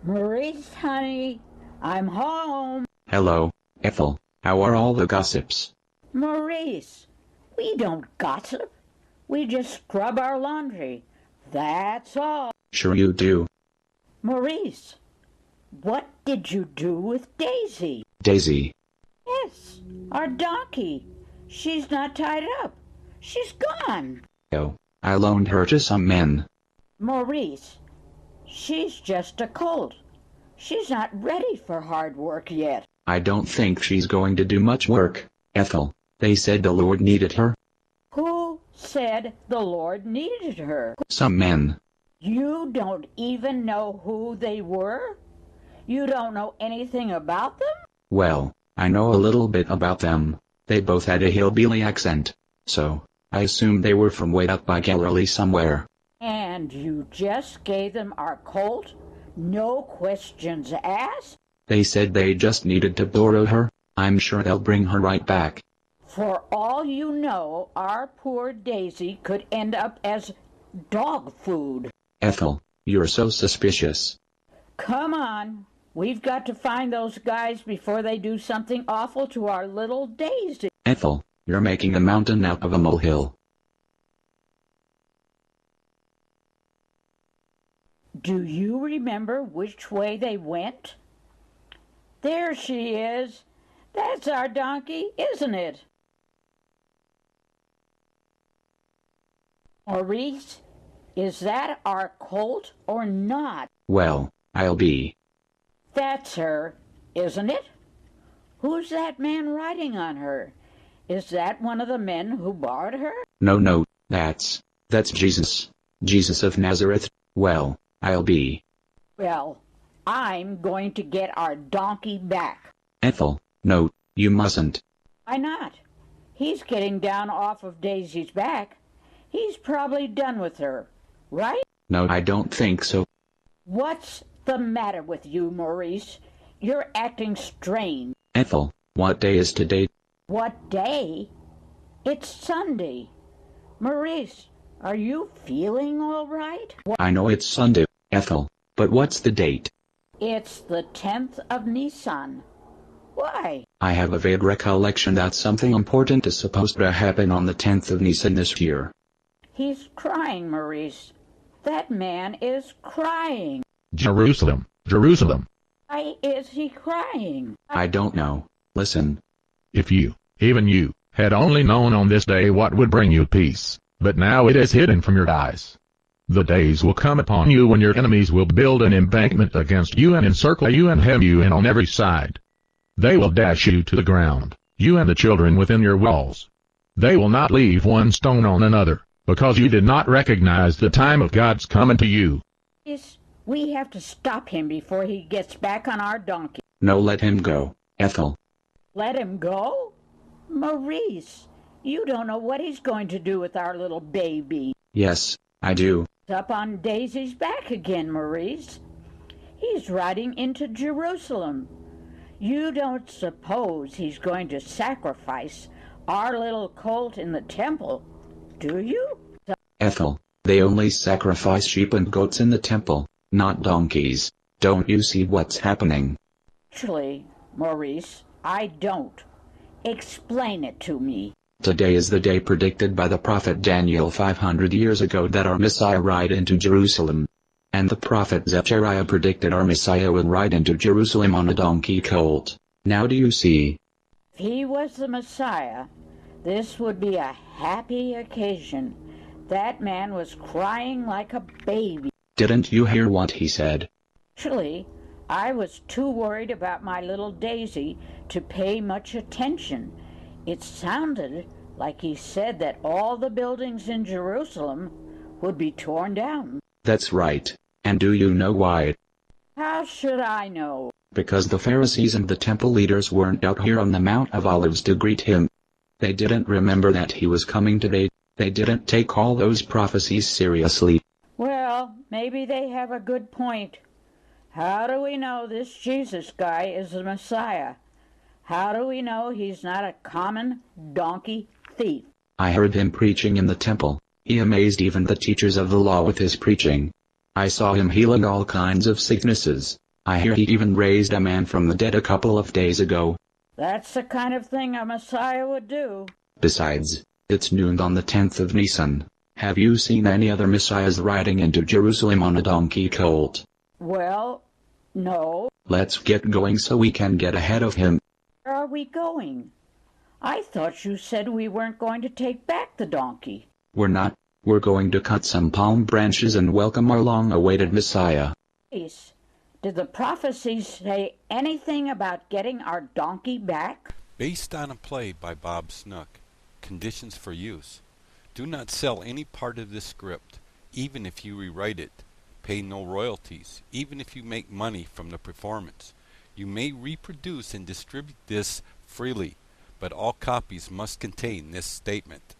Maurice, honey, I'm home. Hello, Ethel. How are all the gossips? Maurice, we don't gossip. We just scrub our laundry. That's all. Sure you do. Maurice, what did you do with Daisy? Daisy. Yes, our donkey. She's not tied up. She's gone. Oh, I loaned her to some men. Maurice, she's just a colt. She's not ready for hard work yet. I don't think she's going to do much work, Ethel. They said the Lord needed her. Who said the Lord needed her? Some men. You don't even know who they were? You don't know anything about them? Well, I know a little bit about them. They both had a hillbilly accent, so I assumed they were from way up by Galilee somewhere. And you just gave them our colt? No questions asked? They said they just needed to borrow her. I'm sure they'll bring her right back. For all you know, our poor Daisy could end up as dog food. Ethel, you're so suspicious. Come on. We've got to find those guys before they do something awful to our little Daisy. Ethel, you're making a mountain out of a molehill. Do you remember which way they went? There she is. That's our donkey, isn't it? Maurice, is that our colt or not? Well, I'll be. That's her, isn't it? Who's that man riding on her? Is that one of the men who borrowed her? No, that's Jesus. Jesus of Nazareth. Well, I'll be. Well, I'm going to get our donkey back. Ethel, no, you mustn't. Why not? He's getting down off of Daisy's back. He's probably done with her, right? No, I don't think so. What's the matter with you, Maurice? You're acting strange. Ethel, what day is today? What day? It's Sunday. Maurice, are you feeling all right? I know it's Sunday, Ethel, but what's the date? It's the 10th of Nisan. Why? I have a vague recollection that something important is supposed to happen on the 10th of Nisan this year. He's crying, Maurice. That man is crying. Jerusalem, Jerusalem. Why is he crying? I don't know. Listen. If you, even you, had only known on this day what would bring you peace, but now it is hidden from your eyes. The days will come upon you when your enemies will build an embankment against you and encircle you and hem you in on every side. They will dash you to the ground, you and the children within your walls. They will not leave one stone on another, because you did not recognize the time of God's coming to you. Yes, we have to stop him before he gets back on our donkey. No, let him go, Ethel. Let him go? Maurice, you don't know what he's going to do with our little baby. Yes, I do. He's up on Daisy's back again, Maurice. He's riding into Jerusalem. You don't suppose he's going to sacrifice our little colt in the temple, do you? Ethel, they only sacrifice sheep and goats in the temple, not donkeys. Don't you see what's happening? Actually, Maurice, I don't. Explain it to me. Today is the day predicted by the prophet Daniel 500 years ago that our Messiah ride into Jerusalem. And the prophet Zechariah predicted our Messiah will ride into Jerusalem on a donkey colt. Now do you see? If he was the Messiah, this would be a happy occasion. That man was crying like a baby. Didn't you hear what he said? Actually, I was too worried about my little Daisy to pay much attention. It sounded like he said that all the buildings in Jerusalem would be torn down. That's right. And do you know why? How should I know? Because the Pharisees and the temple leaders weren't out here on the Mount of Olives to greet him. They didn't remember that he was coming today. They didn't take all those prophecies seriously. Well, maybe they have a good point. How do we know this Jesus guy is the Messiah? How do we know he's not a common donkey thief? I heard him preaching in the temple. He amazed even the teachers of the law with his preaching. I saw him healing all kinds of sicknesses. I hear he even raised a man from the dead a couple of days ago. That's the kind of thing a Messiah would do. Besides, it's noon on the 10th of Nisan. Have you seen any other Messiahs riding into Jerusalem on a donkey colt? Well, no. Let's get going so we can get ahead of him. Where are we going? I thought you said we weren't going to take back the donkey. We're not. We're going to cut some palm branches and welcome our long-awaited Messiah. Please, did the prophecies say anything about getting our donkey back? Based on a play by Bob Snook, Conditions for Use. Do not sell any part of this script, even if you rewrite it. Pay no royalties, even if you make money from the performance. You may reproduce and distribute this freely, but all copies must contain this statement.